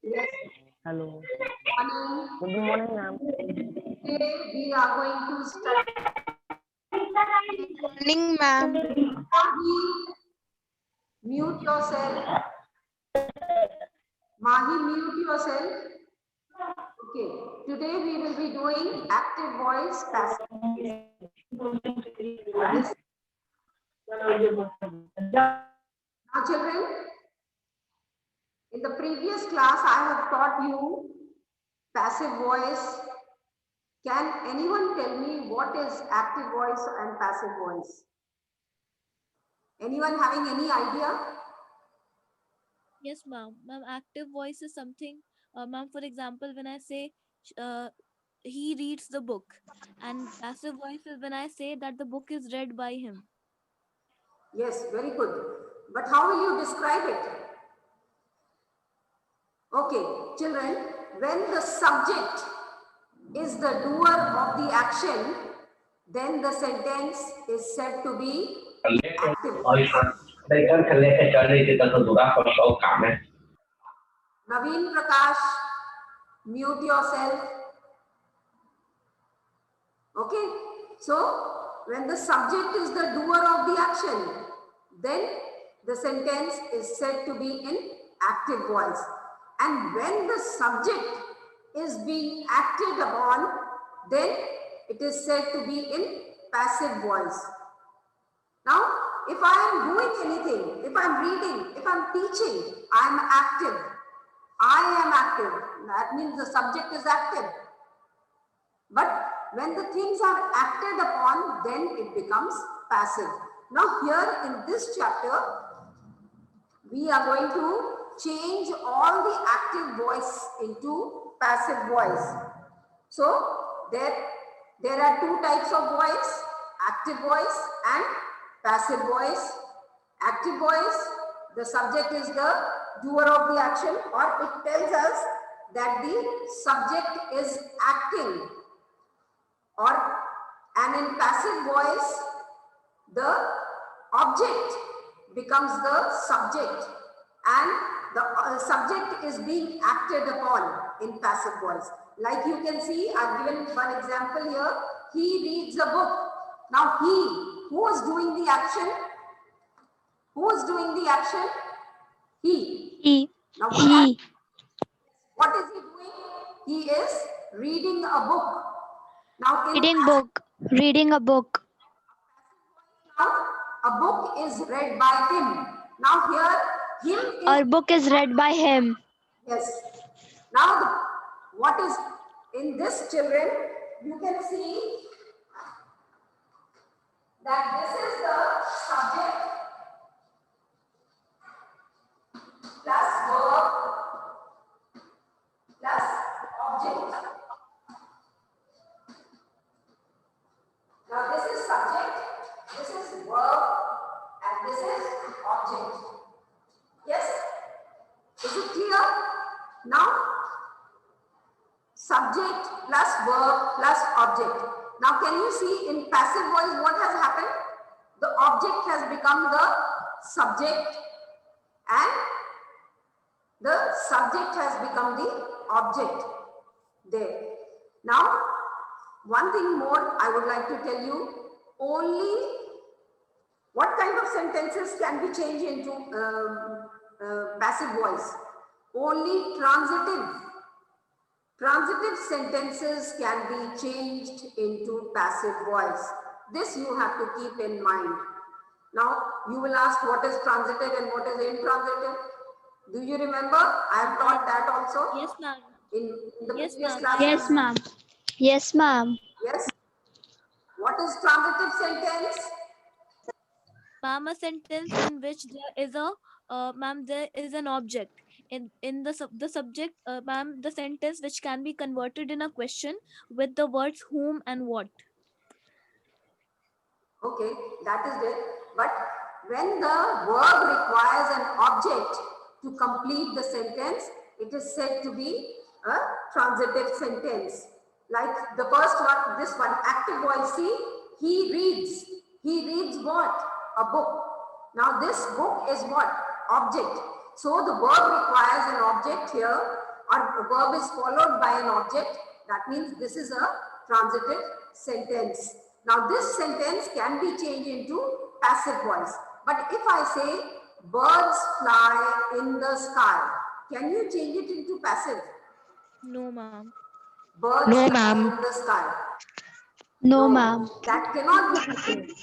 Yes, Hello. morning. Good morning, ma'am. Today we are going to study Morning, ma'am. Mahi. Mute yourself. Mahi, mute yourself. Okay. Today we will be doing active voice, passive voice. Yes. Now, children, in the previous class, I have taught you passive voice. Can anyone tell me what is active voice and passive voice? Anyone having any idea? Yes, ma'am. Ma'am, active voice is something, ma'am, for example, when I say he reads the book, and passive voice is when I say that the book is read by him. Yes, very good. But how will you describe it? Okay, children, when the subject is the doer of the action, then the sentence is said to be active voice. Đây con cần lấy cái cho đây thì ta có đủ đáp con số cảm ấy. Naveen Prakash, mute yourself. Okay, so when the subject is the doer of the action, then the sentence is said to be in active voice. And when the subject is being acted upon, then it is said to be in passive voice. Now, if I am doing anything, if I am reading, if I am teaching, I am active. I am active. That means the subject is active. But when the things are acted upon, then it becomes passive. Now here in this chapter, we are going to change all the active voice into passive voice. So there are two types of voice, active voice and passive voice. Active voice, the subject is the doer of the action, or it tells us that the subject is acting. And in passive voice, the object becomes the subject and the subject is being acted upon in passive voice. Like you can see, I've given one example here. He reads a book. Now who is doing the action? Who is doing the action? He. Now what is he doing? He is reading a book. Now Reading a book. Now, a book is read by him. Now here, him is... Our book is read by him. Yes. Now, what is in this, children, you can see that this is the subject plus verb plus object. Now, this is subject, this is verb, and this is object. Yes? Is it clear? Now, subject plus verb plus object. Now, can you see in passive voice what has happened? The object has become the subject and the subject has become the object there. Now, one thing more I would like to tell you, only what kind of sentences can be changed into passive voice? Only transitive sentences can be changed into passive voice. This you have to keep in mind. Now, you will ask what is transitive and what is intransitive. Do you remember? I have taught that also. Yes, ma'am. In the Yes, previous ma'am. classes. Yes, ma'am. Yes, ma'am. Yes. What is transitive sentence? Ma'am, a sentence in which there is a ma'am, there is an object in the subject, ma'am, the sentence which can be converted in a question with the words whom and what. Okay, that is it. But when the verb requires an object to complete the sentence, it is said to be a transitive sentence. Like the first one, this one, active voice, see, he reads. He reads what? A book. Now this book is what? Object. So the verb requires an object here, or the verb is followed by an object. That means this is a transitive sentence. Now this sentence can be changed into passive voice. But if I say birds fly in the sky, can you change it into passive? No, ma'am. Birds No, fly ma'am. in the sky. No, ma'am. That cannot be changed.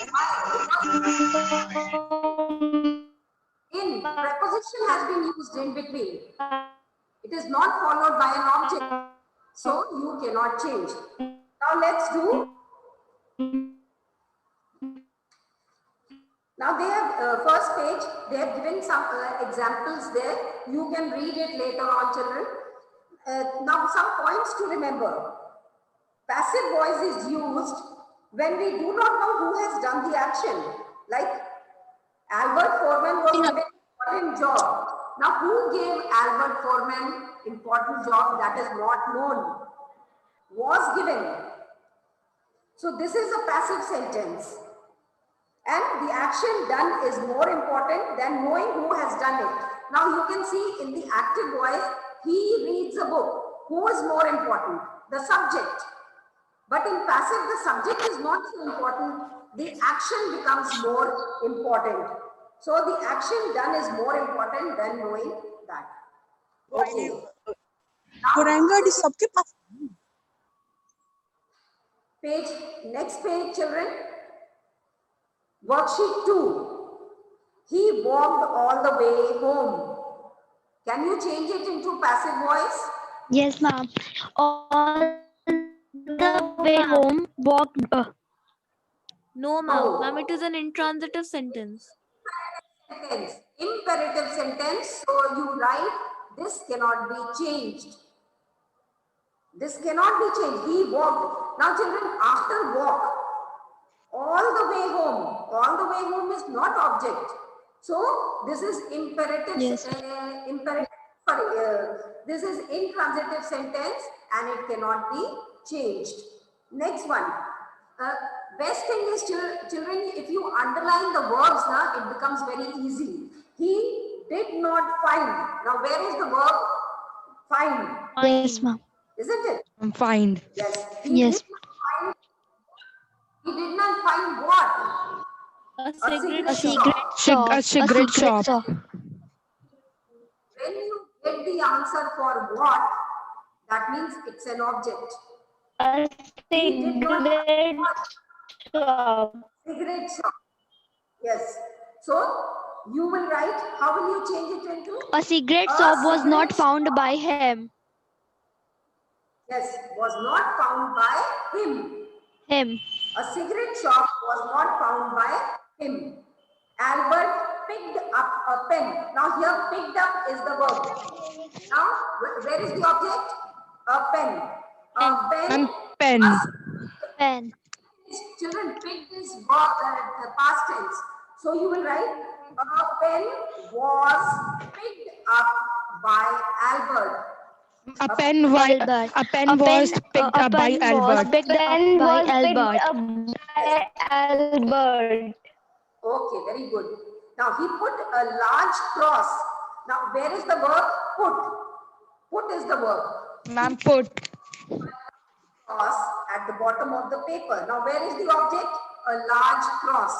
In preposition has been used in between. It is not followed by an object. So you cannot change. Now let's do. Now they have first page, they have given some examples there. You can read it later on, children. Now some points to remember. Passive voice is used when we do not know who has done the action. Like Albert Foreman was given an important job. Now who gave Albert Foreman important job that is not known? Was given. So this is a passive sentence. And the action done is more important than knowing who has done it. Now you can see in the active voice, he reads a book. Who is more important? The subject. But in passive, the subject is not so important. The action becomes more important. So the action done is more important than knowing that. Okay. Goranga is सबके पास Page, next page, children. Worksheet 2. He walked all the way home. Can you change it into passive voice? Yes, ma'am. All the way home, walked. No, ma'am. No. Ma'am, it is an intransitive sentence. Sentence. Imperative sentence. So you write, this cannot be changed. This cannot be changed. He walked. Now children, after walk, all the way home is not object. So this is imperative. Yes. This is intransitive sentence and it cannot be changed. Next one. Best thing is children, if you underline the verbs, now it becomes very easy. He did not find. Now where is the verb? Find. Yes, ma'am. Isn't it? I'm fine. Yes. Yes. He did not find what? A cigarette cigarette shop. A cigarette shop. When you get the answer for what, that means it's an object. A He did not cigarette shop. cigarette shop. Yes. So you will write, how will you change it into? A cigarette shop was not found by him. Yes, was not found by him. Him. A cigarette shop was not found by him. Albert picked up a pen. Now here picked up is the verb. Now where is the object? A pen. A pen. And pen. Pen. Children, picked is verb, the past tense. So you will write, a pen was picked up by Albert. A pen was Albert. a pen was picked up by Albert. Picked up by Albert. Okay, very good. Now he put a large cross. Now where is the verb? Put. Put is the verb. Ma'am, put. Cross at the bottom of the paper. Now where is the object? A large cross.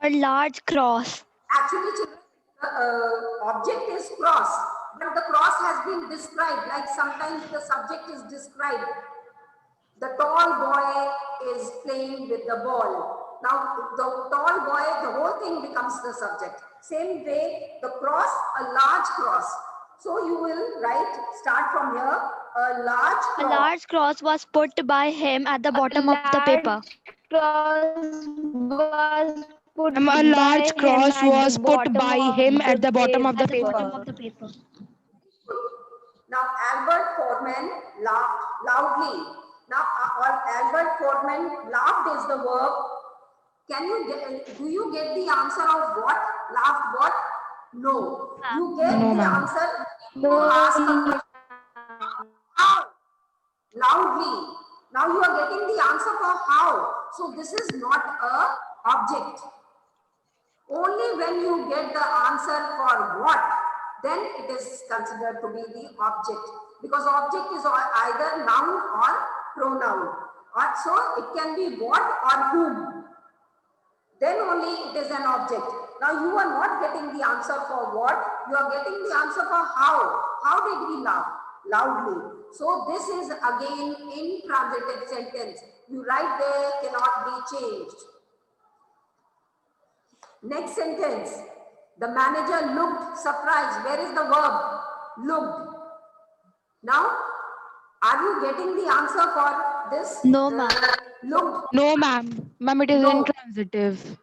A large cross. Actually, children, the object is cross, but the cross has been described. Like sometimes the subject is described. The tall boy is playing with the ball. Now, the tall boy, the whole thing becomes the subject. Same way, the cross, a large cross. So you will write, start from here, a large A cross. large cross was put by him at the bottom of the paper. A large cross was put by him at the bottom of the paper. Now, Albert Foreman laughed loudly. Now, Albert Foreman laughed is the verb. Can you get, do you get the answer of what? Laughed what? No. You get No, the ma'am. answer. You ask a question. How? Loudly. Now you are getting the answer for how. So this is not a object. Only when you get the answer for what, then it is considered to be the object, because object is either noun or pronoun, or so it can be what or whom, then only it is an object. Now you are not getting the answer for what, you are getting the answer for how. How did he laugh? Loudly. So this is again intransitive sentence. You write there, cannot be changed. Next sentence. The manager looked surprised. Where is the verb? Looked. Now, are you getting the answer for this? No, ma'am. Looked. No, ma'am. Ma'am, it is No. intransitive.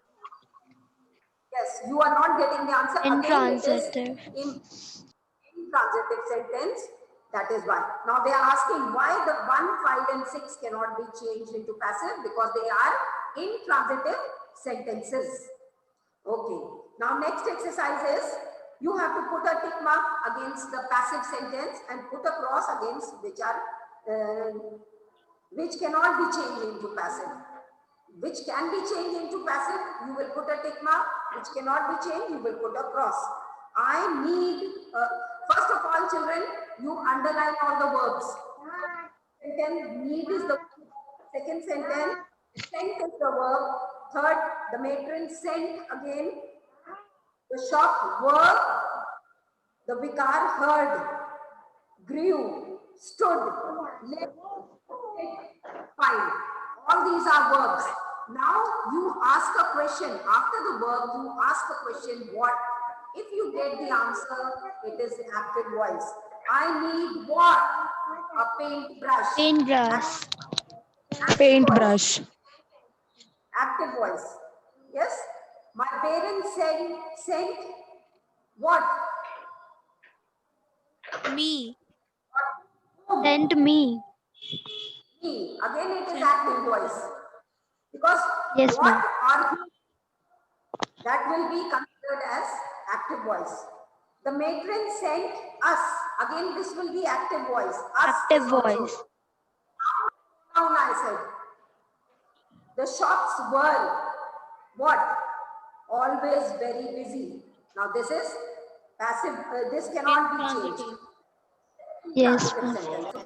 Yes, you are not getting the answer. Again, it is Intransitive. intransitive sentence. That is why. Now they are asking why the 1, 5 and 6 cannot be changed into passive, because they are intransitive sentences. Okay. Now next exercise is you have to put a tick mark against the passive sentence and put a cross against which cannot be changed into passive. Which can be changed into passive, you will put a tick mark. Which cannot be changed, you will put a cross. I need, first of all, children, you underline all the verbs. Sentence, need is the second sentence, sent is the verb. Third, the matron sent again. The shop worked, the vicar heard, grew, stood, lived, fine. All these are verbs. Now you ask a question. After the verb, you ask a question, what? If you get the answer, it is active voice. I need what? A paintbrush. Paintbrush. Active voice. Paintbrush. Active voice. Yes? My parents sent what? Me. Sent me. Me. Again, it is active voice. Because Yes, what ma'am. or who, that will be considered as active voice. The matron sent us. Again, this will be active voice. Us Active is also. voice. Noun I said. The shops were what? Always very busy. Now this is passive. This cannot be changed. Yes, Intransitive ma'am. sentence.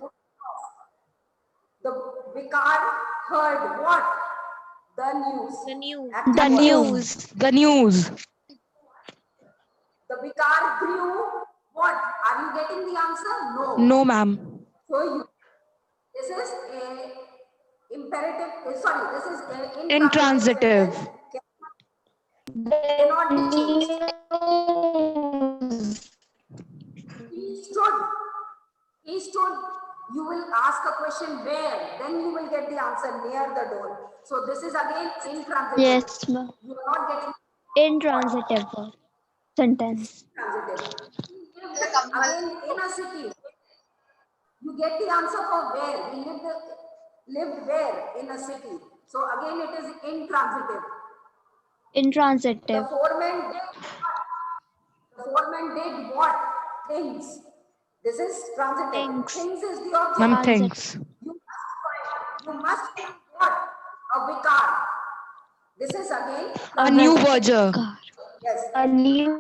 So, the vicar heard what? The news. The news. Active The voice. news. The news. The vicar grew what? Are you getting the answer? No. No, ma'am. So this is a imperative. Sorry, this is a Intransitive. sentence. Cannot be changed. He stood. He stood. You will ask a question where, then you will get the answer near the door. So this is again intransitive. Yes, ma'am. You are not getting Intransitive sentence. transitive. Again, in a city, you get the answer for where. He lived where in a city. So again, it is intransitive. The Intransitive. foreman did what? The foreman did what? Things. This is transitive. Things. Things is the object. Ma'am, Transit. thanks. You must find what? A vicar. This is again A new verger. yes. A new.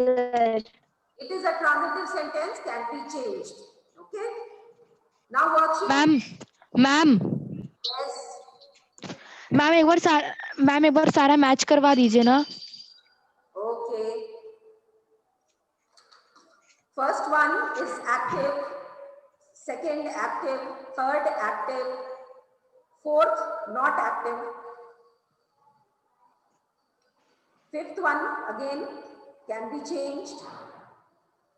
It is a transitive sentence, can be changed. Okay. Now worksheet. Ma'am Yes. Ma'am एक बार सारा match करवा दीजिए ना. Okay. First one is active, second active, third active, fourth not active, fifth one again can be changed,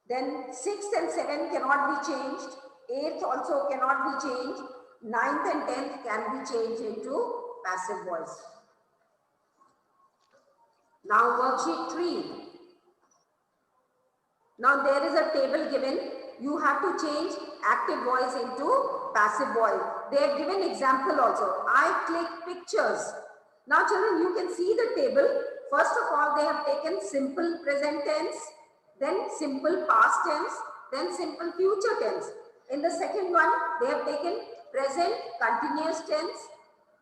then sixth and seventh cannot be changed, eighth also cannot be changed, ninth and 10th can be changed into passive voice. Now worksheet 3. Now there is a table given. You have to change active voice into passive voice. They have given example also. I click pictures. Now children, you can see the table. First of all, they have taken simple present tense, then simple past tense, then simple future tense. In the second one, they have taken present continuous tense,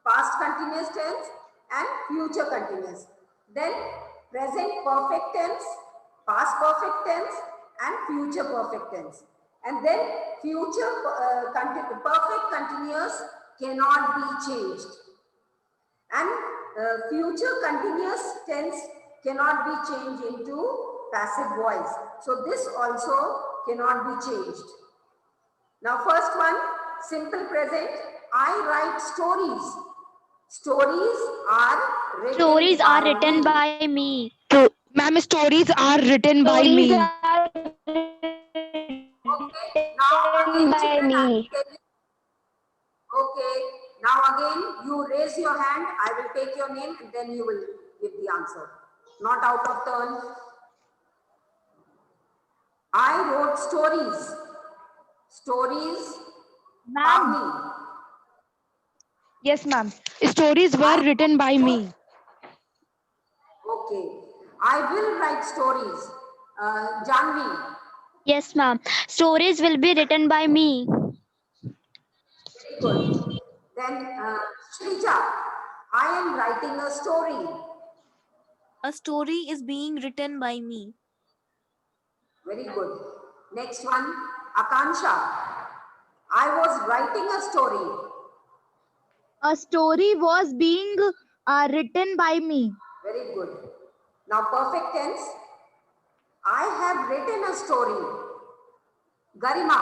past continuous tense, and future continuous. Then present perfect tense, past perfect tense and future perfect tense. And then perfect continuous cannot be changed. And future continuous tense cannot be changed into passive voice. So this also cannot be changed. Now first one, simple present. I write stories. Stories are written Stories are by written me. by me. Ma'am, stories are written by me. Okay, now again children, I will tell you. Okay, now again you raise your hand, I will take your name and then you will give the answer. Not out of turn. I wrote stories. Stories, Pavni. Yes, ma'am. Stories were written by me. Okay, I will write stories. Janvi, Yes, ma'am. Stories will be written by me. very good. Then Shrija, I am writing a story. A story is being written by me. Very good. Next one, Akansha. I was writing a story. A story was being written by me. Very good. Now perfect tense. I have written a story. Garima.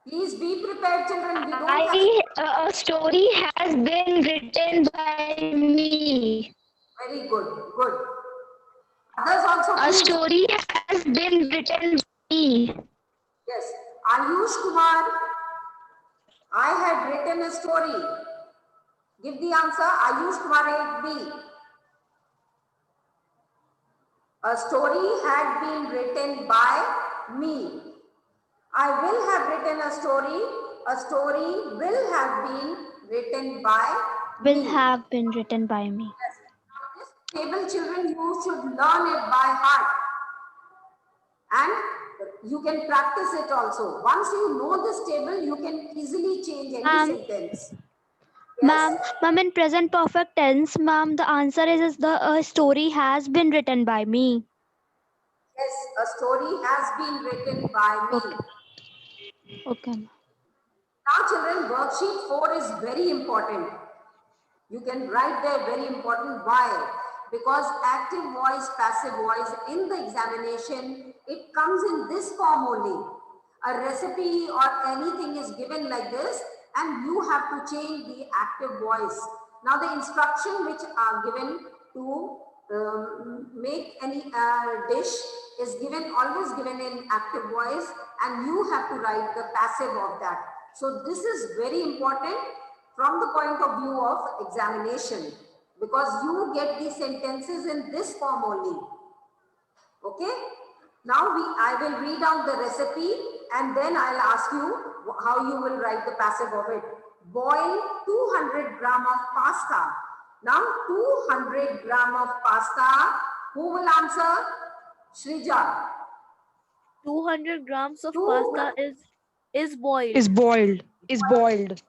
Please be prepared, children. We don't have... A story has been written by me. Very good. Good. Others also, A please. story has been written by me. Yes. Ayush Kumar. I had written a story. Give the answer. Ayush Kumar 8B. A story had been written by me. I will have written a story. A story will have been written by Will me. have been written by me. Yes. This table, children, you should learn it by heart. And you can practice it also. Once you know this table, you can easily change any sentence. Ma'am, in present perfect tense, ma'am, the answer is the story has been written by me. Yes, a story has been written by me. Okay. Now, children, worksheet 4 is very important. You can write there very important. Why? Because active voice, passive voice in the examination, it comes in this form only. A recipe or anything is given like this and you have to change the active voice. Now the instruction which are given to make any dish is given, always given in active voice and you have to write the passive of that. So this is very important from the point of view of examination because you get the sentences in this form only. Okay. Now I will read out the recipe and then I'll ask you how you will write the passive of it. Boil 200 gram of pasta. Now 200 gram of pasta. Who will answer? Shrija. 200 grams of pasta is boiled. Is boiled. Is boiled.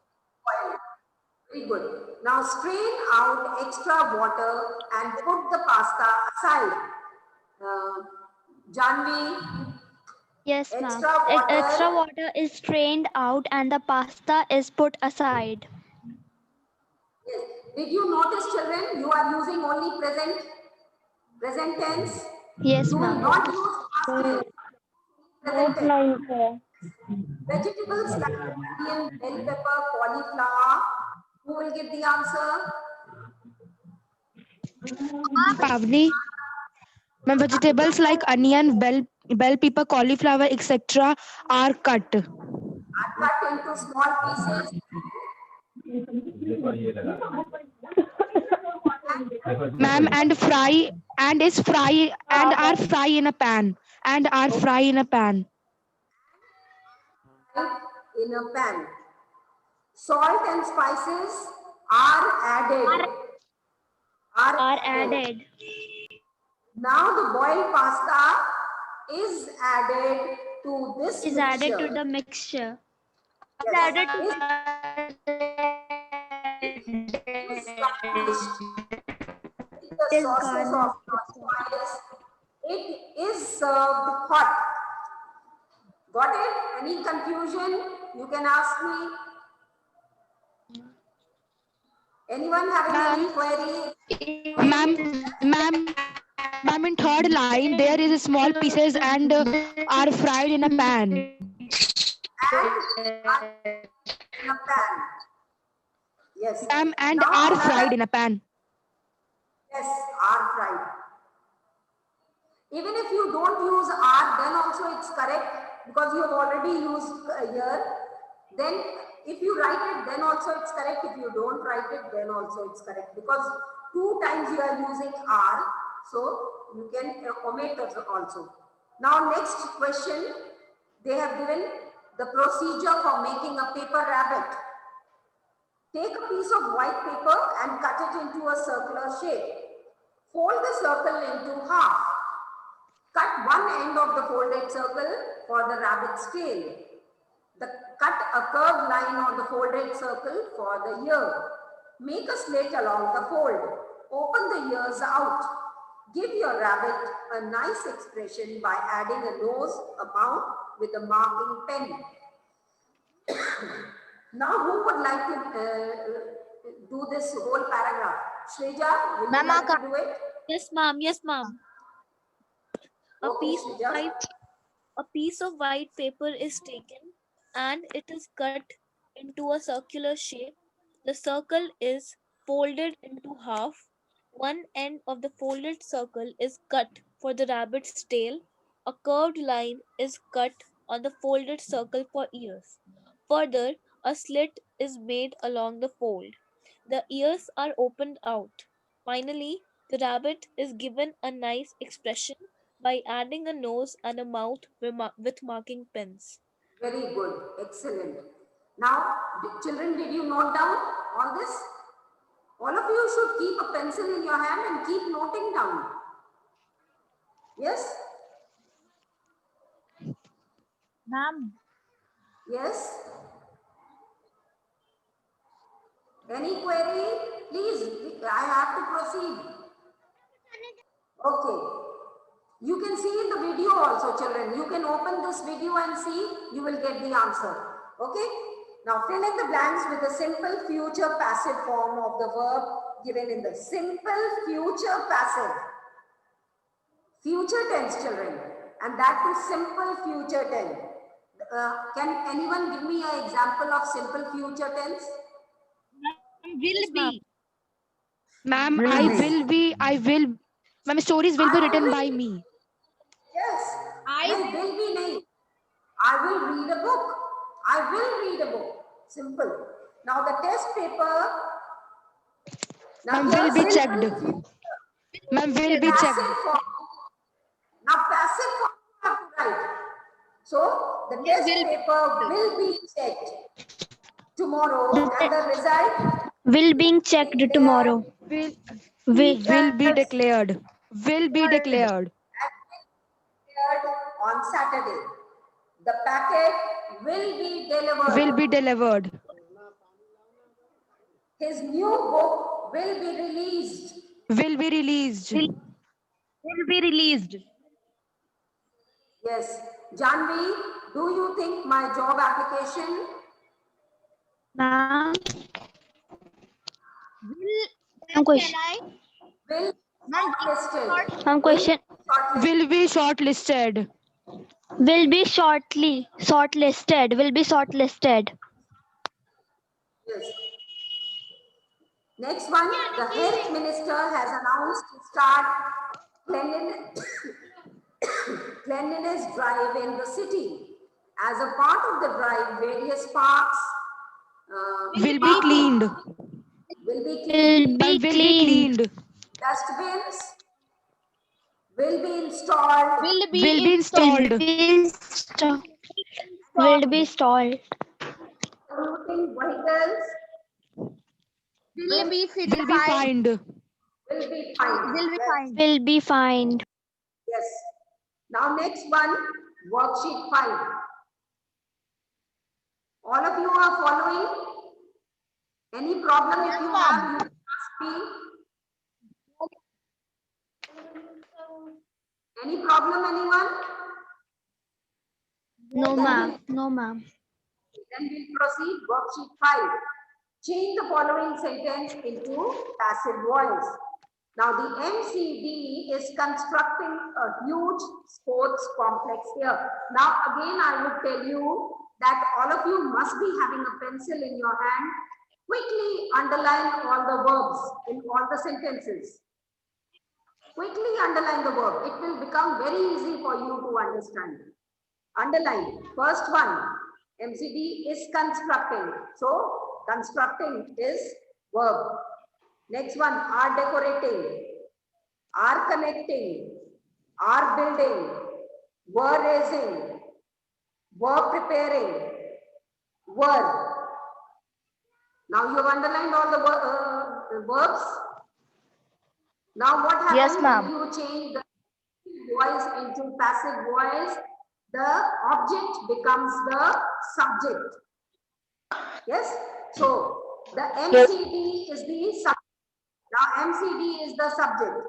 Very good. Now strain out extra water and put the pasta aside. Janvi. Yes, ma'am. Extra Extra water. water is strained out and the pasta is put aside. Yes. Did you notice, children, you are using only present tense? Yes, You will ma'am. not use past tense. Present tense. Vegetables like onion, bell pepper, cauliflower. Who will give the answer? Pavni. Ma'am, vegetables like onion, bell pepper, cauliflower, etc. are cut. Are cut into small pieces. Ma'am, and fry and is fry and are fry in a pan. And are fry in a pan. In a pan. Salt and spices are added. Are added. Now the boiled pasta is added to this Is mixture. added to the mixture. Yes. Is Is garnished. the It is sources garnished of your choice. It is served hot. Got it? Any confusion? You can ask me. Anyone having any Ma'am. query? Ma'am, ma'am, ma'am, in third line, there is small pieces and are fried in a pan. And are in a pan. Yes. Ma'am, and Now are another, fried in a pan. yes, are fried. Even if you don't use are, then also it's correct because you have already used here. Then if you write it, then also it's correct. If you don't write it, then also it's correct because 2 times you are using are. So you can omit also. Now next question, they have given the procedure for making a paper rabbit. Take a piece of white paper and cut it into a circular shape. Fold the circle into half. Cut one end of the folded circle for the rabbit's tail. Cut a curved line on the folded circle for the ear. Make a slit along the fold. Open the ears out. Give your rabbit a nice expression by adding a nose, a mouth with a marking pen. Now, who would like to do this whole paragraph? Shreja, will you like to do it? Yes, ma'am. Yes, ma'am. A Okay, piece of Shreja. white A piece of white paper is taken and it is cut into a circular shape. The circle is folded into half. One end of the folded circle is cut for the rabbit's tail. A curved line is cut on the folded circle for ears. Further, a slit is made along the fold. The ears are opened out. Finally, the rabbit is given a nice expression by adding a nose and a mouth with marking pens. Very good. Excellent. Now, children, did you note down all this? All of you should keep a pencil in your hand and keep noting down. Yes? Ma'am. Yes? Any query? Please, I have to proceed. Okay. You can see in the video also, children. You can open this video and see, you will get the answer. Okay? Now fill in the blanks with the simple future passive form of the verb given in the simple future passive. Future tense, children. And that too simple future tense. Can anyone give me an example of simple future tense? Yes, ma'am. Ma'am, ma'am, stories will be I written will by read. me. Yes. I will be named. I will read a book. I will read a book. Simple. Now the test paper. Now Ma'am, will here be simple checked. future Ma'am, will be checked. passive form. Now passive form you have to write. So the test paper will be checked tomorrow and the result Will being checked declared tomorrow. Will, Will will be declared. Will be declared. on Saturday. The packet will be delivered. Will be delivered. His new book will be released. Will be released. Will be released. Yes. Janvi, do you think my job application ma'am. Can Question. I? will shortlisted? Ma'am, question. Shortlisted. Will be shortlisted. Will be shortlisted. Will be shortlisted. Yes. Next one, the health minister has announced to start cleanliness drive in the city. As a part of the drive, various parks Will be cleaned. will be Will cleaned. be Ma'am, will be cleaned. cleaned. Dustbins will be installed. Will Will be Will installed. be installed. Will be installed. Polluting vehicles Will be Will be fined. fined. will be fined. Will be Yes. fined. Will be fined. Yes. Now next one, worksheet 5. All of you are following? Any problem if you have, you can ask me. Any problem, anyone? No, Then ma'am. we'll- No, ma'am. Then we'll proceed. Worksheet 5. Change the following sentence into passive voice. Now the MCD is constructing a huge sports complex here. Now again I would tell you that all of you must be having a pencil in your hand. Quickly underline all the verbs in all the sentences. Quickly underline the verb. It will become very easy for you to understand. Underline. First one, MCD is constructing. So constructing is verb. Next one, are decorating, are connecting, are building, were raising, were preparing, were. Now you have underlined all the verbs. Now what happens Yes, ma'am. when you change the voice into passive voice? The object becomes the subject. Yes. So the MCD is the subject. Now MCD is the subject.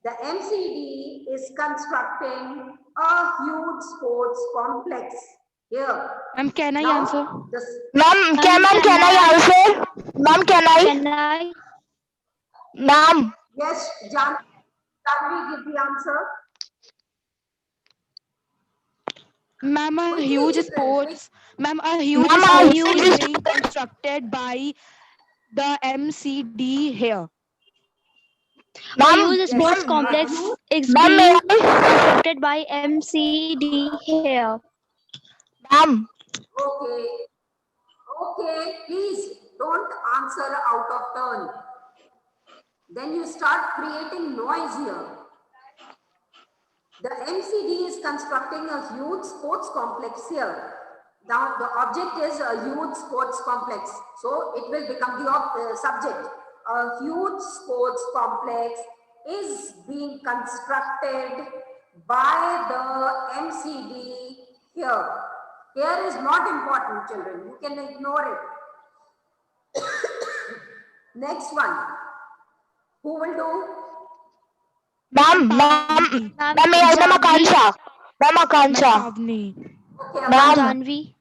The MCD is constructing a huge sports complex here. Ma'am, can I Now, answer? Ma'am, can I answer? Ma'am, can I? Can I? Ma'am, Yes, Janvi, give the answer. Ma'am, a Quickly, huge children, sports. Ma'am, a huge Ma'am, a sports huge is being constructed by the MCD here. A ma'am, huge sports Yes, complex you- is ma'am, may being I? constructed by MCD here. Ma'am, Okay. Okay, please don't answer out of turn. Then you start creating noise here. The MCD is constructing a huge sports complex here. Now the object is a huge sports complex. So it will become the subject. A huge sports complex is being constructed by the MCD here. Here is not important, children. You can ignore it. Next one. Who will do? ma'am, Pavni. ma'am, may I? Ma'am, Akansha. Ma'am, Ma'am, Akansha. Pavni. Okay, Ma'am. Janvi.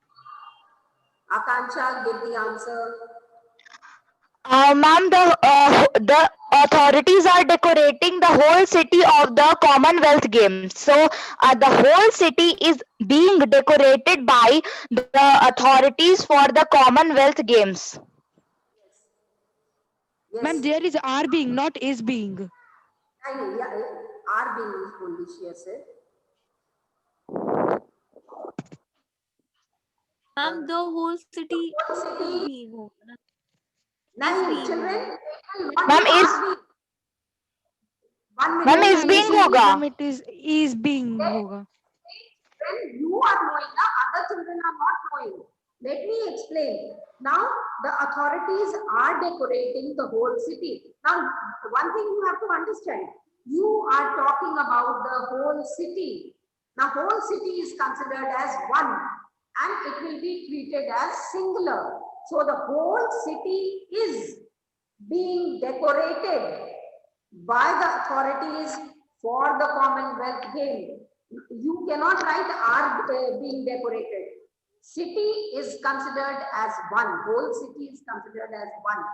Akansha, give the answer. Ma'am, the authorities are decorating the whole city of the Commonwealth Games. So the whole city is being decorated by the authorities for the Commonwealth Games. Ma'am, Yes. there is are being, not is being. Yeah, are being only, she has said. Ma'am, the whole city Whole is city, being होगा ना? nine being children, होगा. it will not Ma'am, be is are being. 1 ma'am, minute. is being Ma'am, होगा. it is being होगा. When you are knowing, now other children are not knowing. Let me explain. Now the authorities are decorating the whole city. Now one thing you have to understand, you are talking about the whole city. Now whole city is considered as one and it will be treated as singular. So the whole city is being decorated by the authorities for the Commonwealth Game. You cannot write are being decorated. City is considered as one. Whole city is considered as one.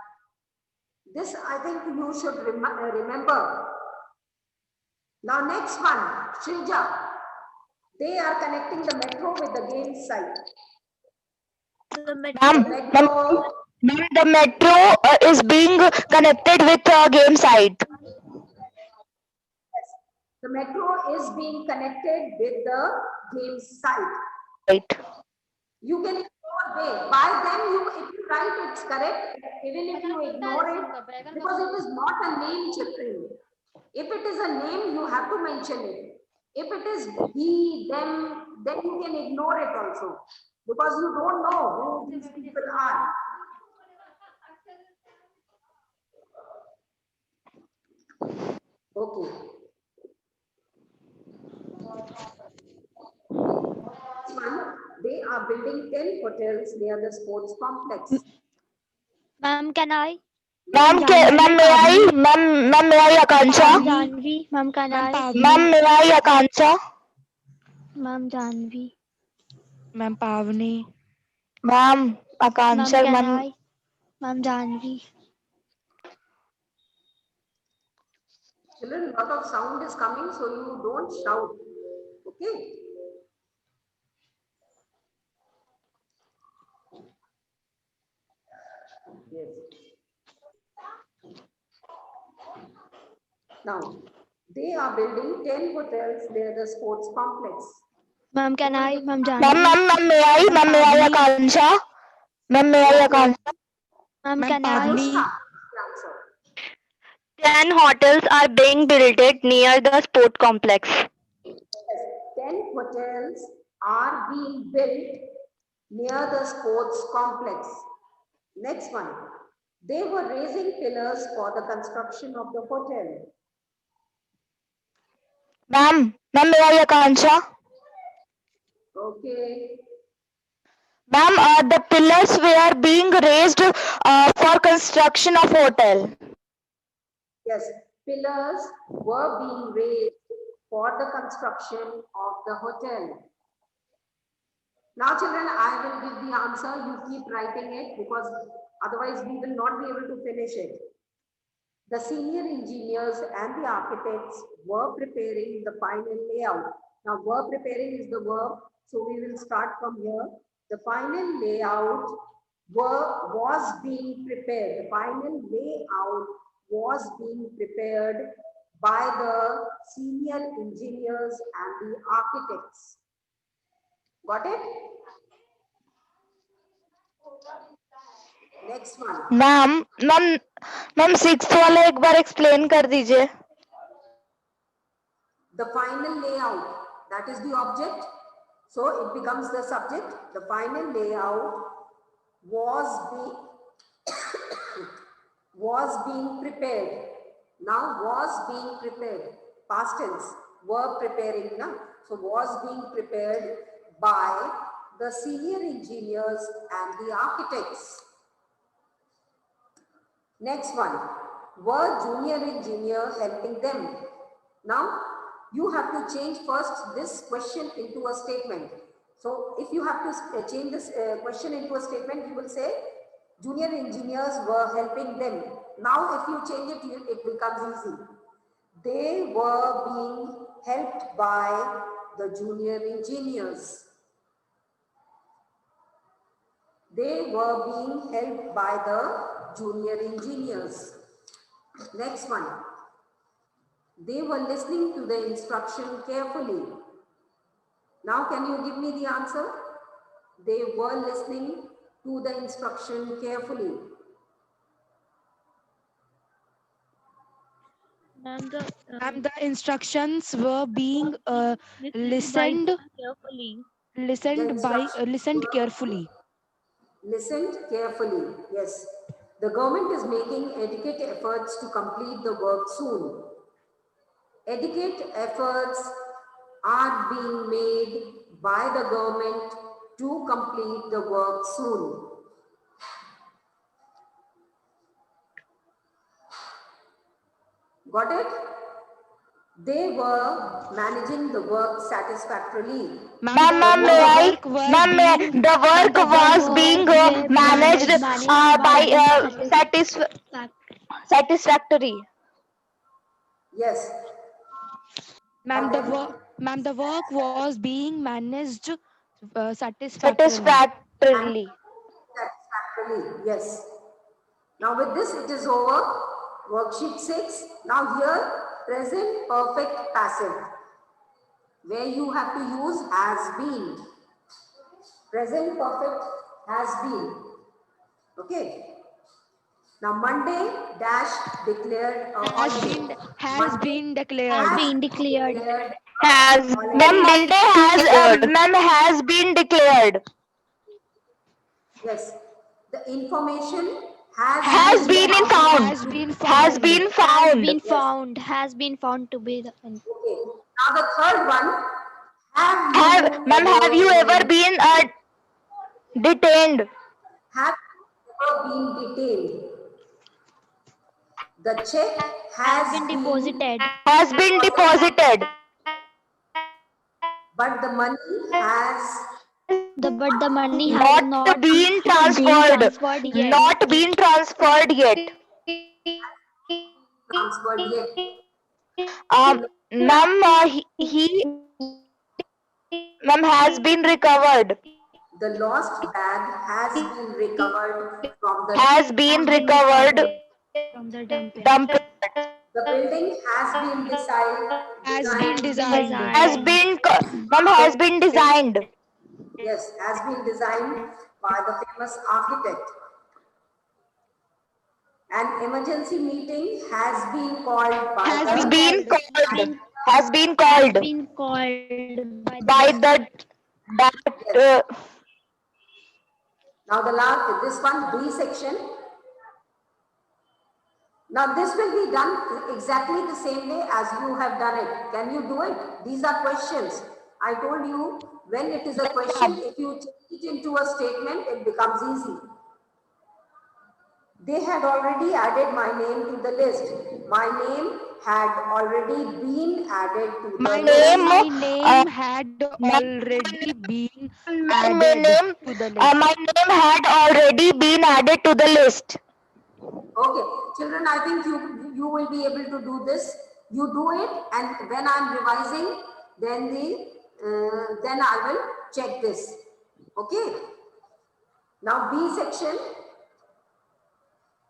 This I think you should remember. Now next one, Shrija. They are connecting the metro with the game site. The Ma'am, Metro, ma'am, the metro is being connected with game site. the metro is being connected with the game site. Right. You can ignore they. By them, if you write it's correct, even if you ignore it, because it is not a name, children. If it is a name, you have to mention it. If it is he, them, then you can ignore it also, because you don't know who these people are. Okay. One, they are building 10 hotels near the sports complex. Ma'am, can I? Ma'am, may I Akansha? Ma'am Janvi. Ma'am Ma'am Kanai. Pavni. Ma'am, may I Akansha? Ma'am Janvi. Ma'am Pavni. Ma'am, Ma'am Akansha, ma'am. Kanai. Ma'am Janvi. Children, lot of sound is coming, so you don't shout. Okay? Yes. Now, they are building 10 hotels near the sports complex. Ma'am Kanai. Ma'am Ma'am, Janvi. ma'am, may I? Ma'am, may I Akansha? Ma'am, may I Akansha? Ma'am Ma'am Kanai. Pavni. Answer. 10 hotels are being built near the sport complex. Yes, 10 hotels are being built near the sports complex. Next one. They were raising pillars for the construction of the hotel. Ma'am, may I Akansha? Okay. Ma'am, the pillars were being raised for construction of hotel. Yes, pillars were being raised for the construction of the hotel. Now, children, I will give the answer. You keep writing it because otherwise we will not be able to finish it. The senior engineers and the architects were preparing the final layout. Now, were preparing is the verb, so we will start from here. The final layout was being prepared. The final layout was being prepared by the senior engineers and the architects. Got it? Next one. Ma'am sixth वाला एक बार explain कर दीजिए. The final layout, that is the object. So it becomes the subject. The final layout was being prepared. Now was being prepared. Past tense. Were preparing. Na? So was being prepared by the senior engineers and the architects. Next one. Were junior engineer helping them? Now, you have to change first this question into a statement. So, if you have to change this question into a statement, you will say, junior engineers were helping them. Now, if you change it, it becomes easy. They were being helped by the junior engineers. They were being helped by the junior engineers. Next one. They were listening to the instruction carefully. Now, can you give me the answer? They were listening to the instruction carefully. Ma'am, The instructions were being listened carefully. listened carefully. Listened carefully, yes. The government is making adequate efforts to complete the work soon. Adequate efforts are being made by the government to complete the work soon. Got it? They were managing the work satisfactorily. The work was being managed by satisfactory. Yes. Ma'am, the work was being managed satisfactorily. Satisfactorily, yes. Now with this it is over. Worksheet 6. Now here present perfect passive, where you have to use has been. Present perfect has been. Okay. Now Monday dash declared a holiday. Has been declared. Has been declared. Ma'am has been declared. Yes. The information has been found. Has been found. Has been found to be the. Okay. Now the third one. Have you ever been detained? Have you ever been detained? The check Has been deposited. Has been deposited. but the money has But the money has Not been been transferred. transferred yet. Not been transferred yet. transferred yet. Um, ma'am, ma'am, has been recovered. The lost bag has been recovered from the Has been recovered. From the dumping. Dump. The building has been Has been designed. designed. Has been, ma'am, has been designed. Yes, has been designed by the famous architect. An emergency meeting has been called by Has Has the been called. Has been Has called been called by the that now the last this one B section. Now this will be done exactly the same way as you have done it. Can you do it? These are questions. I told you when it is a question, if you change it into a statement, it becomes easy. They had already added my name to the list. My name had already been added to the My list. name had already been added to the list. my name had already been added to the list. Okay, children, I think you will be able to do this. You do it, and when I'm revising, then I will check this. Okay. Now B section.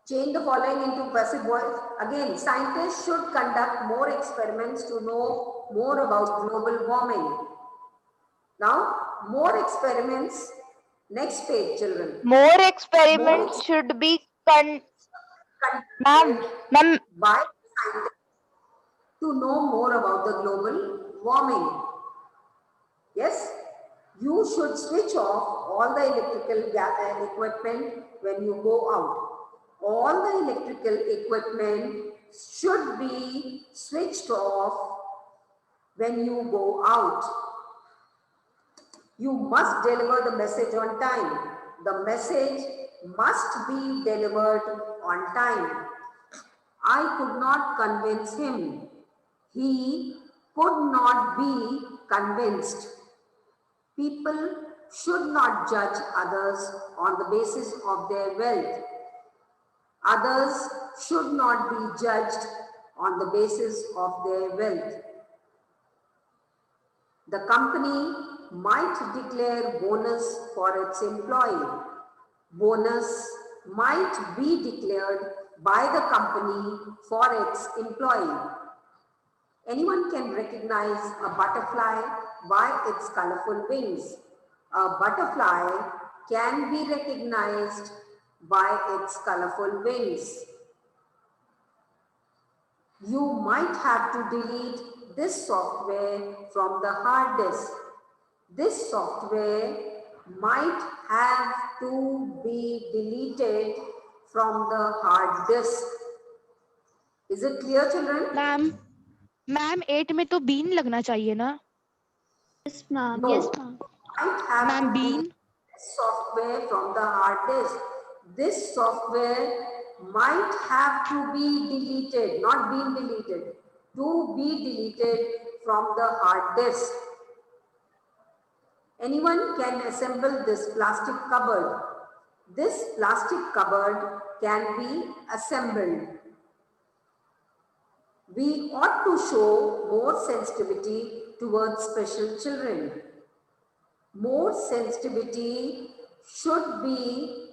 Change the following into passive voice. Again, scientists should conduct more experiments to know more about global warming. Now, more experiments. Next page, children. More experiments should be ma'am, By scientists to know more about the global warming. Yes, you should switch off all the electrical equipment when you go out. All the electrical equipment should be switched off when you go out. You must deliver the message on time. The message must be delivered on time. I could not convince him. He could not be convinced. People should not judge others on the basis of their wealth. Others should not be judged on the basis of their wealth. The company might declare bonus for its employee. Bonus might be declared by the company for its employee. Anyone can recognize a butterfly by its colorful wings. A butterfly can be recognized by its colorful wings. You might have to delete this software from the hard disk. This software might have to be deleted from the hard disk. Is it clear, children? Ma'am 8 में तो been लगना चाहिए ना Yes, ma'am. No. Yes, ma'am. Might have ma'am to been delete this software from the hard disk. This software might have to be deleted, not been deleted, to be deleted from the hard disk. Anyone can assemble this plastic cupboard. This plastic cupboard can be assembled. We ought to show more sensitivity towards special children. More sensitivity should be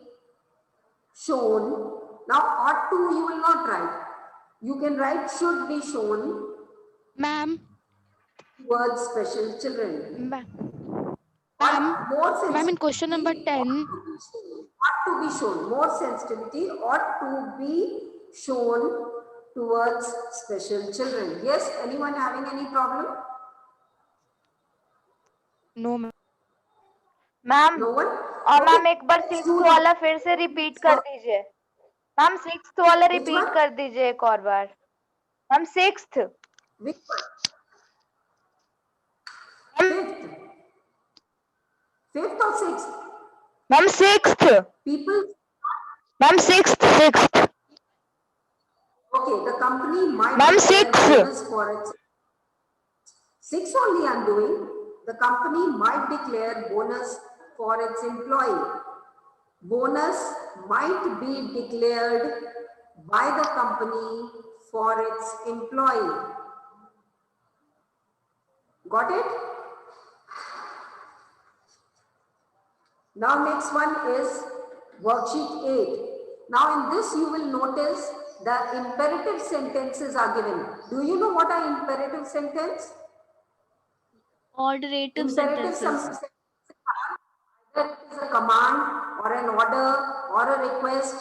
shown. Now, ought to you will not write. You can write should be shown ma'am towards special children. Ma'am More sensitivity in question number 10 ought to be shown. More sensitivity ought to be shown towards special children. Yes, anyone having any problem? No ma'am ma'am No one? और ma'am Okay. एक बार Let's sixth do वाला that. फिर से repeat कर दीजिए ma'am sixth वाला Which repeat one? कर दीजिए एक और बार ma'am sixth Which one? Fifth. Fifth or sixth? Ma'am sixth People, ma'am sixth Okay, the company might Ma'am, declare 6. bonus for its 6 only I'm doing. The company might declare bonus for its employee. Bonus might be declared by the company for its employee. Got it? Now next one is worksheet 8. Now in this you will notice the imperative sentences are given. Do you know what are imperative sentence? Orderative Imperative sentences. either it is a command or an order or a request.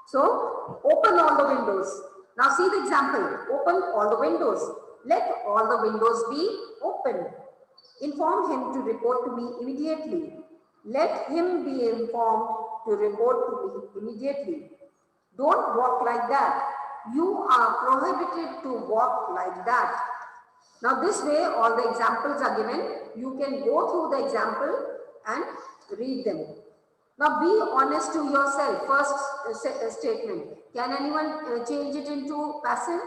So open all the windows. Now see the example. Open all the windows. Let all the windows be open. Inform him to report to me immediately. Let him be informed to report to me immediately. Don't walk like that. You are prohibited to walk like that. Now this way all the examples are given. You can go through the example and read them. Now be honest to yourself. First statement. Can anyone change it into passive?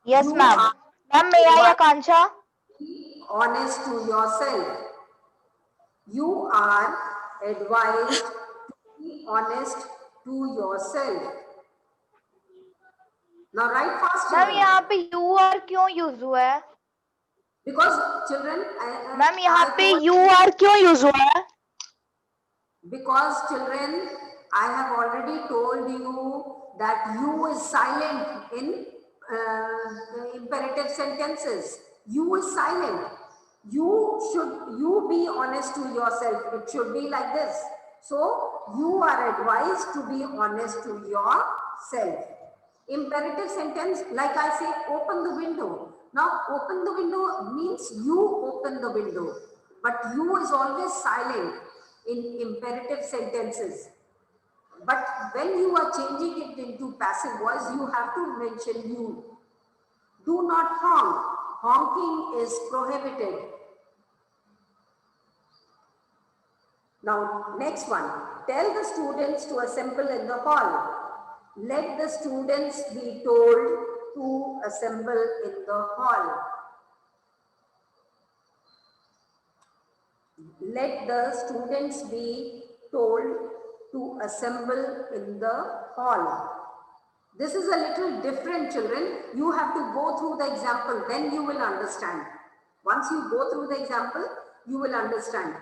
Yes, You ma'am. are Ma'am, may I, Akanksha? be honest to yourself. You are advised to be honest to yourself. Now write fast ma'am children. यहाँ पे you are क्यों use हुआ है? Because children, ma'am यहाँ I पे told you are क्यों use हुआ है? because children, I have already told you that you is silent in imperative sentences. You is silent. You be honest to yourself. It should be like this. So you are advised to be honest to yourself. Imperative sentence, like I say, open the window. Now open the window means you open the window, but you is always silent in imperative sentences. But when you are changing it into passive voice, you have to mention you. Do not honk. Honking is prohibited. Now, next one. Tell the students to assemble in the hall. Let the students be told to assemble in the hall. Let the students be told to assemble in the hall. This is a little different, children. You have to go through the example, then you will understand. Once you go through the example, you will understand.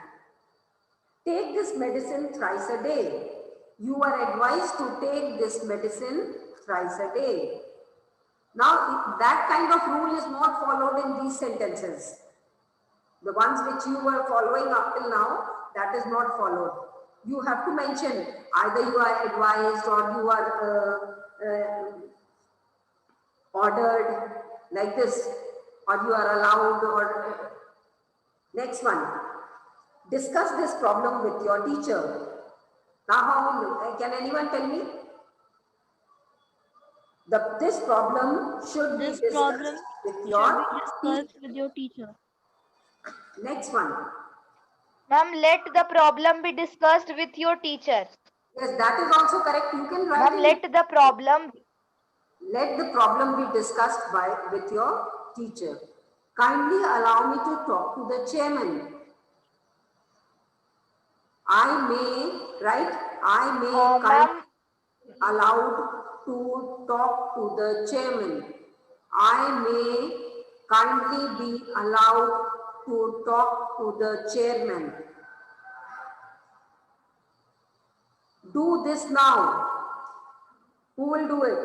Take this medicine thrice a day. You are advised to take this medicine thrice a day. Now, that kind of rule is not followed in these sentences. The ones which you were following up till now, that is not followed. You have to mention either you are advised or you are ordered like this, or you are allowed, or next one. Discuss this problem with your teacher. Now, how can anyone tell me? This problem should be This discussed problem with should your be discussed with your teacher. next one. Ma'am, let the problem be discussed with your teacher. Yes, that is also correct. You can write Ma'am, in. let the problem. Let the problem be discussed with your teacher. Kindly allow me to talk to the chairman. I may, right? I may Ma'am, allowed to talk to the chairman. I may kindly be allowed to talk to the chairman. Do this now. Who will do it?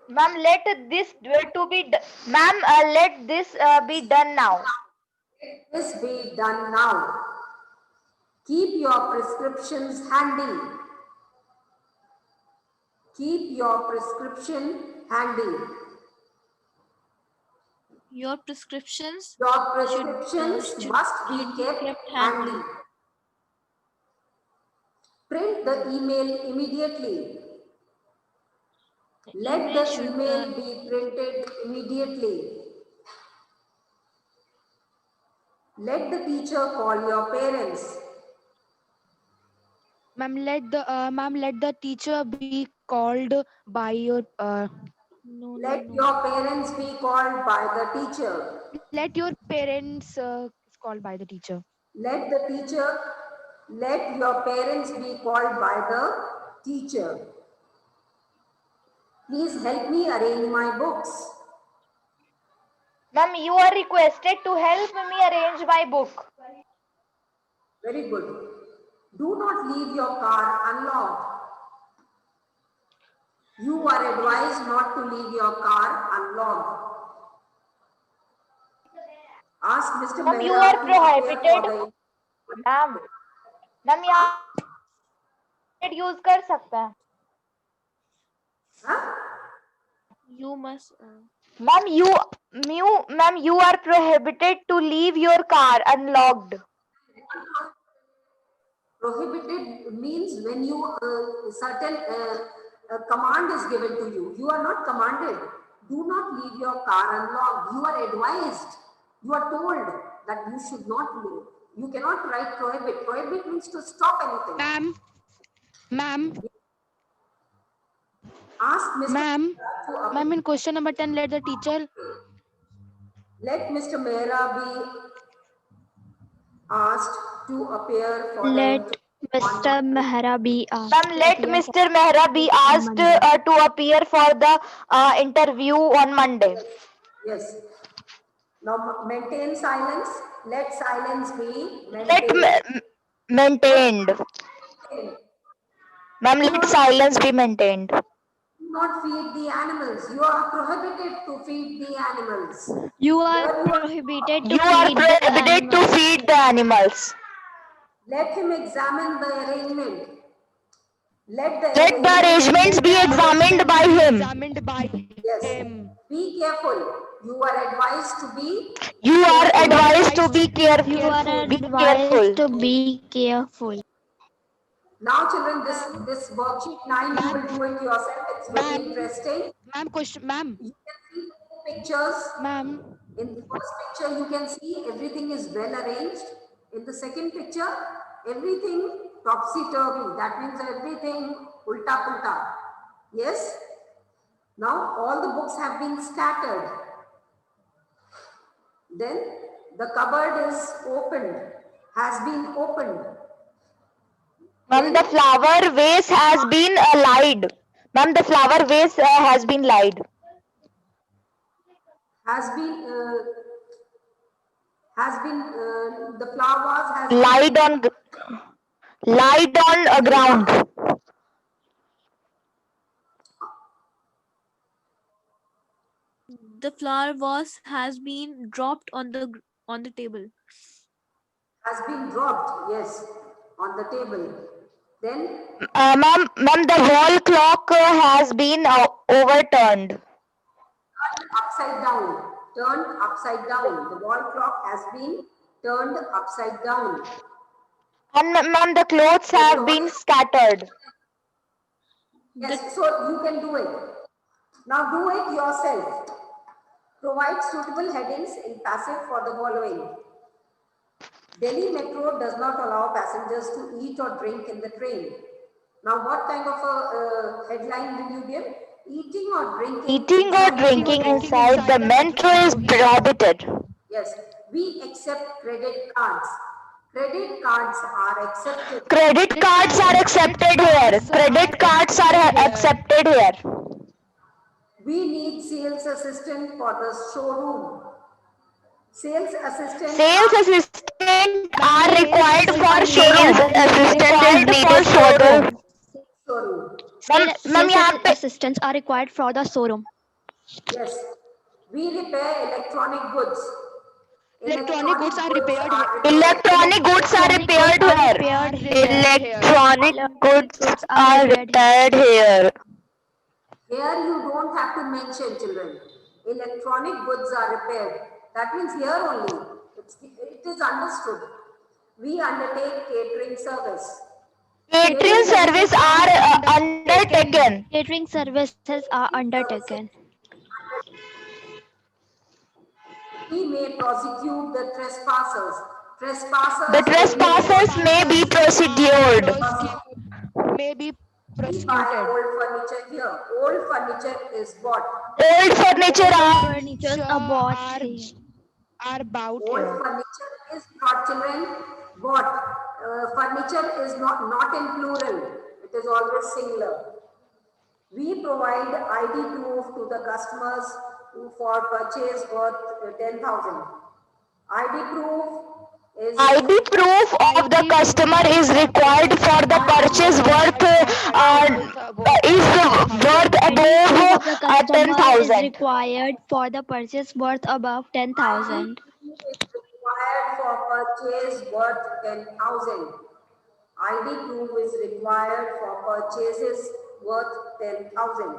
ma'am, let this to be. Ma'am, let this be done now. Let this be done now. Keep your prescriptions handy. Keep your prescription handy. Your prescriptions Your prescriptions should must be be kept handy. Print the email immediately. Let the email be printed immediately. Let the teacher call your parents. Ma'am, let the teacher be called by your No, Let your parents be called by the teacher. let your parents is called by the teacher. Let the teacher, let your parents be called by the teacher. Please help me arrange my books. Ma'am, you are requested to help me arrange my book. Very good. Do not leave your car unlocked. You are advised not to leave your car unlocked. Ask Mr. Ma'am, you Mehra are to appear prohibited. for the ma'am यहाँ use कर सकते हैं. Huh? you must. Ma'am, you are prohibited to leave your car unlocked. Prohibited means when you certain command is given to you. You are not commanded. Do not leave your car unlocked. You are advised. You are told that you should not leave. You cannot write prohibit. Prohibit means to stop anything. Ma'am, Ask Mr. ma'am, Mehra to ma'am, in question number 10, let the teacher. let Mr. Mehra be asked to appear for Let the Mr. Mehra be asked. Ma'am, let Mr. Mehra be asked to appear for the interview on Monday. Yes. Now maintain silence. Let silence be Let maintained. maintained. Ma'am, let silence be maintained. Do not feed the animals. You are prohibited to feed the animals. You are prohibited to You are feed the prohibited to animals. feed the animals. Let him examine the arrangement. Let the Let the arrangements be examined by him. Examined by Yes. him. Be careful. You are advised to be. You are advised to be careful. You are Be advised careful. to be careful. Now, children, this worksheet 9 you will do it yourself. It's very interesting. Ma'am, question, ma'am, You can see two pictures. ma'am, In the first picture, you can see everything is well arranged. In the second picture, everything topsy-turvy. That means everything ulta-pulta. Yes? Now, all the books have been scattered. Then, the cupboard is opened, has been opened. Ma'am, the flower vase has been lied. Ma'am, the flower vase has been lied. Has been, the flowers has Lied on ground. The flower vase has been dropped on the table. has been dropped, yes, on the table. Then Ma'am, the wall clock has been overturned. upside down, turned upside down. The wall clock has been turned upside down. And ma'am, the clothes have been scattered. Yes, so you can do it. Now do it yourself. Provide suitable headings in passive for the following. Delhi Metro does not allow passengers to eat or drink in the train. Now what kind of a headline will you give? Eating or drinking. Eating or drinking inside the metro is prohibited. Yes, we accept credit cards. Credit cards are accepted. Credit cards are accepted here. Credit cards are accepted here. We need sales assistant for the showroom. Sales assistant. Sales assistant are required for showroom. Assistant is needed for the Showroom. ma'am यहाँ पे Assistants are required for the showroom. Yes. We repair electronic goods. Electronic goods are repaired. electronic goods are repaired here. Electronic goods are repaired here. Here you don't have to mention, children. Electronic goods are repaired. That means here only. It is understood. We undertake catering service. Catering service are undertaken. Catering services are undertaken. We may prosecute the trespassers. Trespassers. The trespassers may be prosecuted. May be We buy prosecuted. old furniture here. Old furniture is bought. Old furniture are Furnitures are bought here. Are bought Old here. furniture is brought, children. Bought. Furniture is not in plural. It is always singular. We provide ID proof to the customers who for purchase worth 10,000. ID proof is ID proof of the customer is required for the purchase worth ID proof of the above customer is 10,000. required for the purchase worth above ID 10,000. proof is required for purchase worth 10,000. ID proof is required for purchases worth 10,000.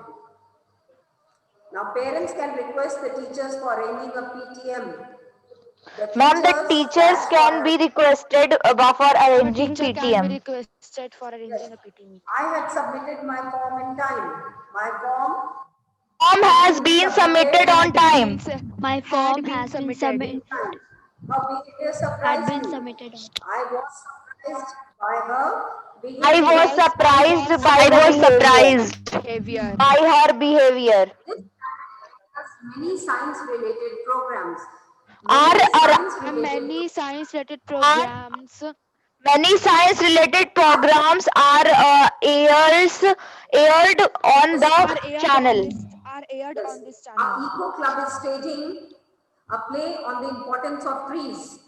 Now parents can request the teachers for arranging a PTM. Ma'am, the teachers can be requested for The arranging teacher can be PTM. requested for arranging a PT meeting. I had submitted my form in time. My form Form has been submitted on time. My form has been submitted. her behavior Had surprised been me. submitted. I was surprised by her I behavior. was surprised by the Behavior. her behavior. This has many science-related programs. Are Many science-related programs many science related programs are aired on the channel. are aired Yes. on this Our channel. Eco Club is staging a play on the importance of trees.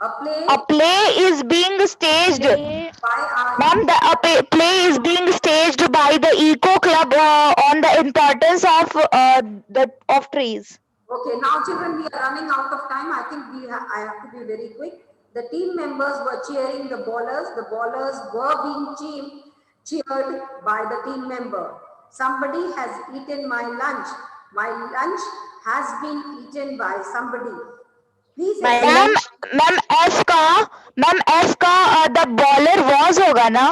A play A play is being staged. They by our Ma'am, the play is being staged by the Eco Club on the importance of trees. Okay, now children, we are running out of time. I think I have to be very quick. The team members were cheering the ballers. The ballers were being cheered by the team member. Somebody has eaten my lunch. My lunch has been eaten by somebody. Please Ma'am, F का the baller was होगा ना?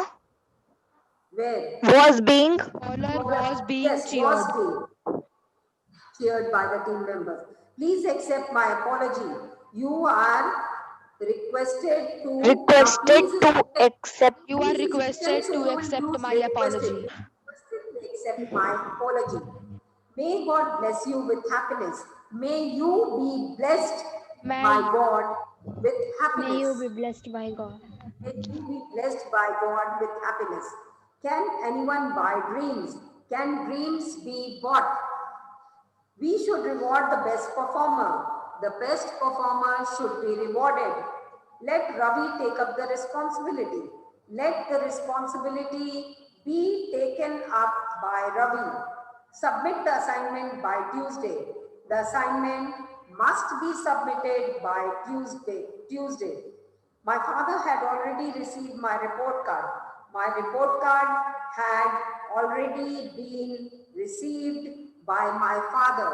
where? Was being. bowler was being Yes, cheered. was being cheered by the team members. Please accept my apology. You are requested to Accept. You are requested to accept my apology. Requested to accept my apology. May God bless you with happiness. May you be blessed May- by God with happiness. May you be blessed by God. May you be blessed by God with happiness. Can anyone buy dreams? Can dreams be bought? We should reward the best performer. The best performer should be rewarded. Let Ravi take up the responsibility. Let the responsibility be taken up by Ravi. Submit the assignment by Tuesday. The assignment must be submitted by Tuesday. My father had already received my report card. My report card had already been received by my father.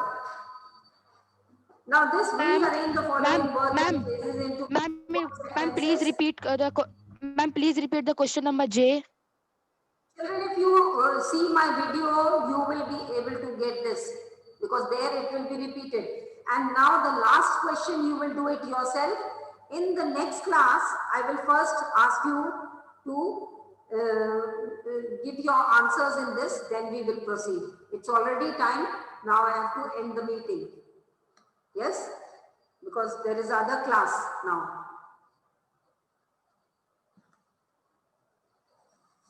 Now this rearrange the following words and phrases into Ma'am, please repeat please repeat the question number J. Children, if you see my video, you will be able to get this because there it will be repeated. And now the last question, you will do it yourself. In the next class, I will first ask you to give your answers in this, then we will proceed. It's already time. Now I have to end the meeting. Yes? Because there is other class now.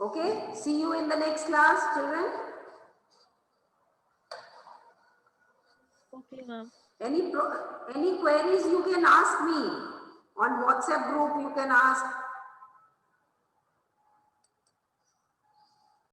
Okay? See you in the next class, children. Okay, ma'am. Any queries you can ask me. On WhatsApp group, you can ask.